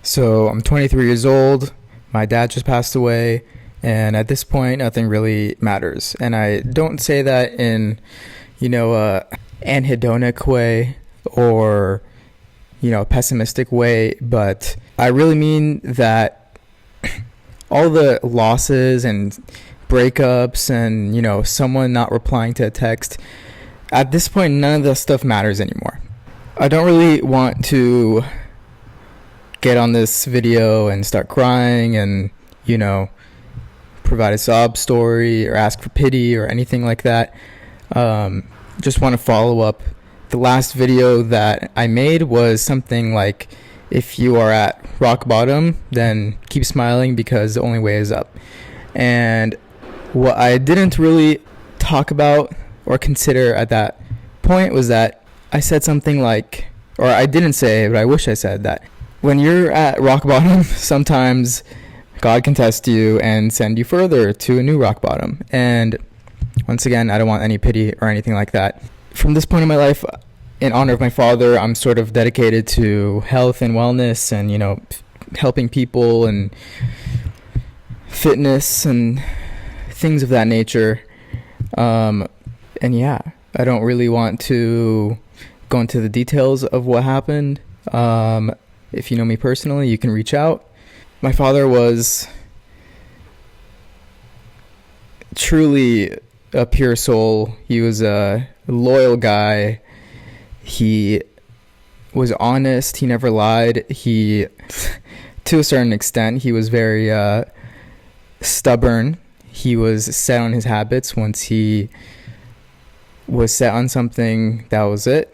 So I'm 23 years old. My dad just passed away. And at this point, nothing really matters. And I don't say that in, an hedonic way or, a pessimistic way. But I really mean that all the losses and breakups and, someone not replying to a text, at this point, none of that stuff matters anymore. I don't really want to get on this video and start crying and, provide a sob story or ask for pity or anything like that. Just want to follow up. The last video that I made was something like, if you are at rock bottom, then keep smiling because the only way is up. And what I didn't really talk about or consider at that point was that I said something like, or I didn't say, but I wish I said that when you're at rock bottom, sometimes God can test you and send you further to a new rock bottom. And once again, I don't want any pity or anything like that. From this point in my life, in honor of my father, I'm sort of dedicated to health and wellness and, helping people and fitness and things of that nature. And yeah, I don't really want to go into the details of what happened. If you know me personally, you can reach out. My father was truly a pure soul. He was a loyal guy. He was honest. He never lied. To a certain extent, he was very stubborn. He was set on his habits. Once he was set on something, that was it.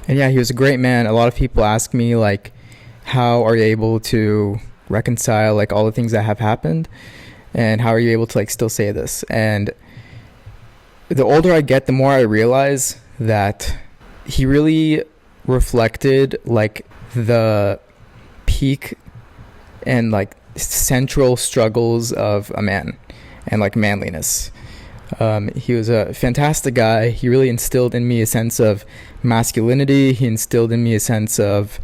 And yeah, he was a great man. A lot of people ask me, like, how are you able to reconcile, like, all the things that have happened? And how are you able to, like, still say this? And the older I get, the more I realize that he really reflected, like, the peak and, like, central struggles of a man and, like, manliness. He was a fantastic guy. He really instilled in me a sense of masculinity. He instilled in me a sense of,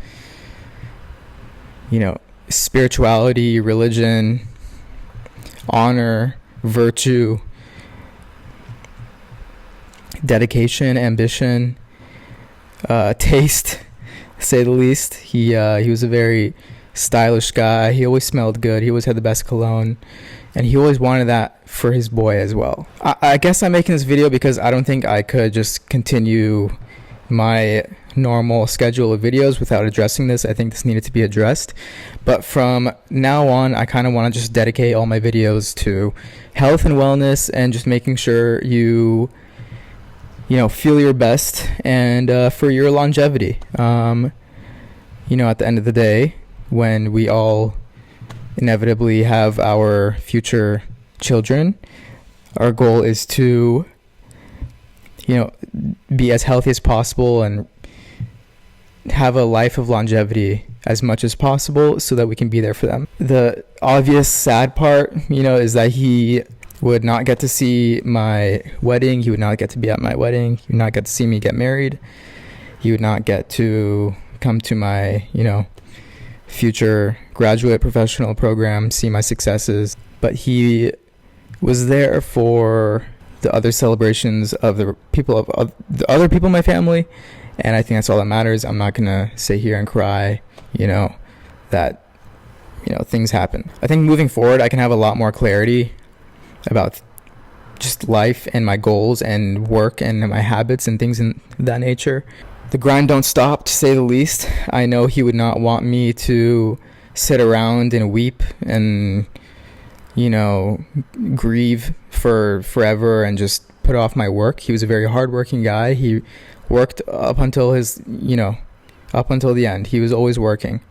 spirituality, religion, honor, virtue, dedication, ambition, taste, to say the least. He was a very stylish guy. He always smelled good. He always had the best cologne. And he always wanted that for his boy as well. I guess I'm making this video because I don't think I could just continue my normal schedule of videos without addressing this. I think this needed to be addressed. But from now on, I kind of want to just dedicate all my videos to health and wellness and just making sure you feel your best and for your longevity. At the end of the day, when we all inevitably have our future children, our goal is to be as healthy as possible and have a life of longevity as much as possible so that we can be there for them. The obvious sad part is that he would not get to see my wedding. He would not get to be at my wedding. He would not get to see me get married. He would not get to come to my future graduate professional program, see my successes. But he was there for the other celebrations of the other people in my family, and I think that's all that matters. I'm not gonna sit here and cry, that things happen. I think moving forward, I can have a lot more clarity about just life and my goals and work and my habits and things in that nature. The grind don't stop, to say the least. I know he would not want me to sit around and weep and, grieve for forever and just put off my work. He was a very hardworking guy. He worked up until the end. He was always working.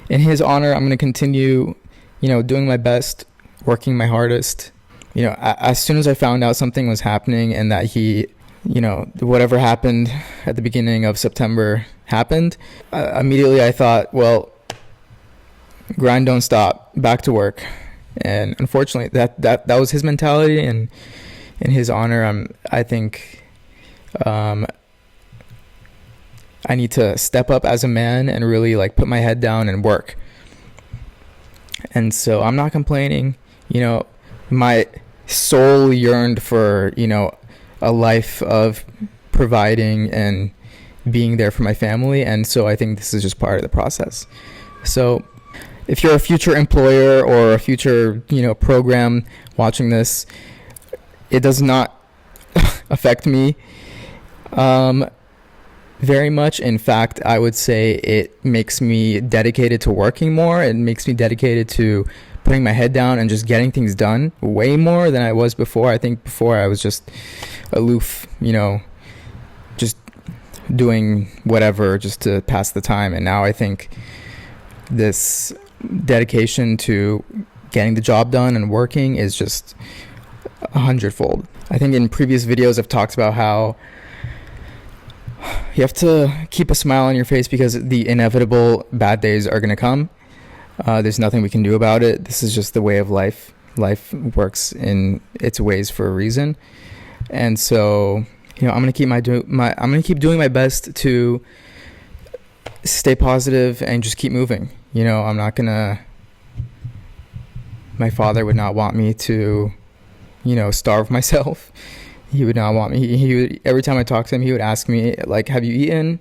In his honor, I'm going to continue, doing my best, working my hardest. As soon as I found out something was happening and that he whatever happened at the beginning of September happened, immediately I thought, well, grind don't stop, back to work. And unfortunately, that was his mentality, and in his honor, I think I need to step up as a man and really like put my head down and work. And so I'm not complaining. You know, my soul yearned for, you know, a life of providing and being there for my family. And so I think this is just part of the process. So if you're a future employer or a future, you know, program watching this, it does not affect me very much. In fact, I would say it makes me dedicated to working more. It makes me dedicated to putting my head down and just getting things done way more than I was before. I think before I was just aloof, you know, just doing whatever just to pass the time. And now I think this dedication to getting the job done and working is just 100-fold. I think in previous videos I've talked about how you have to keep a smile on your face because the inevitable bad days are going to come. There's nothing we can do about it. This is just the way of life. Life works in its ways for a reason. And so, you know, I'm going to keep doing my best to stay positive and just keep moving. You know, I'm not going to, my father would not want me to, you know, starve myself. He would not want me. He would, every time I talk to him, he would ask me, like, have you eaten?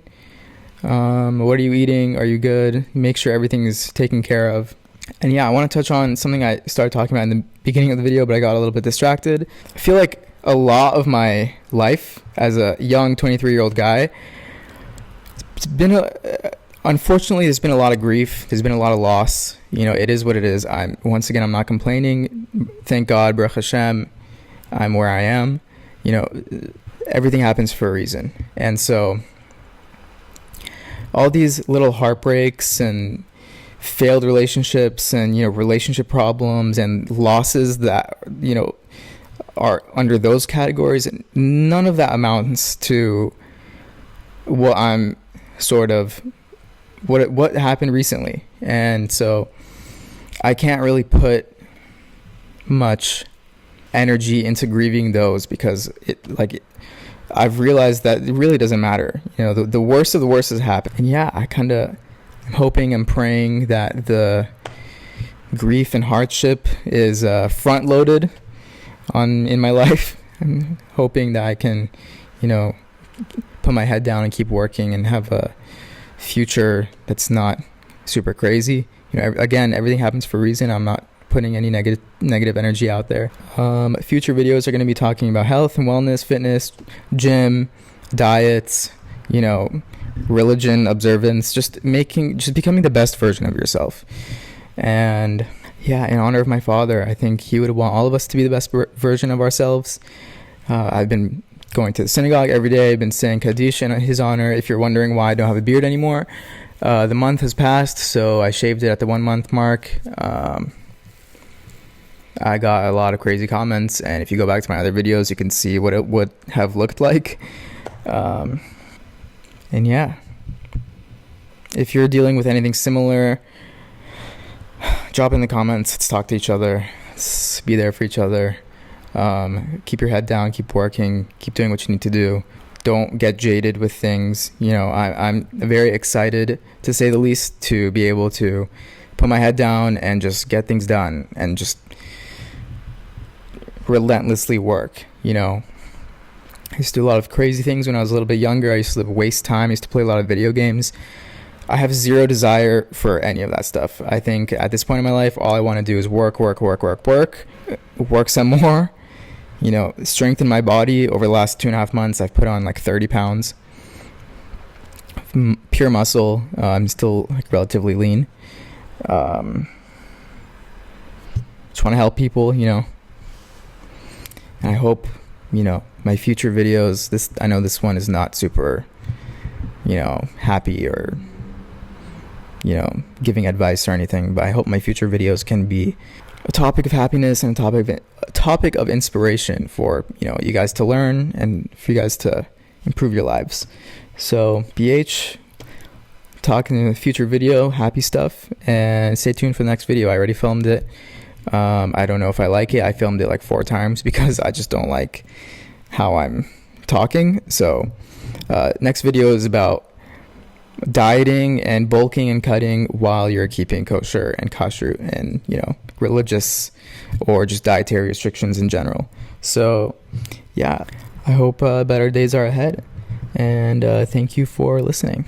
What are you eating? Are you good? Make sure everything is taken care of. And yeah, I want to touch on something I started talking about in the beginning of the video, but I got a little bit distracted. I feel like a lot of my life as a young 23-year-old guy, it's been unfortunately, there's been a lot of grief. There's been a lot of loss. You know, it is what it is. I'm not complaining. Thank God, Baruch Hashem, I'm where I am. You know, everything happens for a reason. And so all these little heartbreaks and failed relationships and, you know, relationship problems and losses that, you know, are under those categories, none of that amounts to what I'm sort of, what happened recently. And so I can't really put much energy into grieving those because I've realized that it really doesn't matter. You know, the worst of the worst has happened. And yeah, I'm hoping and praying that the grief and hardship is front loaded in my life. I'm hoping that I can, you know, put my head down and keep working and have a future that's not super crazy. You know, again, everything happens for a reason. I'm not putting any negative energy out there. Future videos are going to be talking about health and wellness, fitness, gym, diets, you know, religion, observance, just becoming the best version of yourself. And yeah, in honor of my father, I think he would want all of us to be the best version of ourselves. I've been going to the synagogue every day. I've been saying Kaddish in his honor. If you're wondering why I don't have a beard anymore, the month has passed, so I shaved it at the 1 month mark. I got a lot of crazy comments, and if you go back to my other videos, you can see what it would have looked like. And yeah, if you're dealing with anything similar, drop in the comments. Let's talk to each other. Let's be there for each other. Keep your head down, keep working, keep doing what you need to do. Don't get jaded with things. You know, I'm very excited, to say the least, to be able to put my head down and just get things done and just relentlessly work. You know, I used to do a lot of crazy things when I was a little bit younger. I used to waste time. I used to play a lot of video games. I have zero desire for any of that stuff. I think at this point in my life, all I want to do is work some more. You know, strengthen my body. Over the last 2.5 months, I've put on like 30 pounds. Pure muscle. I'm still like relatively lean. Just want to help people, you know. And I hope, you know, my future videos, I know this one is not super, you know, happy or, you know, giving advice or anything, but I hope my future videos can be a topic of happiness and a topic of inspiration for, you know, you guys to learn and for you guys to improve your lives. So BH, talking in the future video, happy stuff, and stay tuned for the next video. I already filmed it. I don't know if I like it. I filmed it like 4 times because I just don't like how I'm talking. So next video is about dieting and bulking and cutting while you're keeping kosher and kashrut and, religious or just dietary restrictions in general. So, yeah, I hope better days are ahead. And thank you for listening.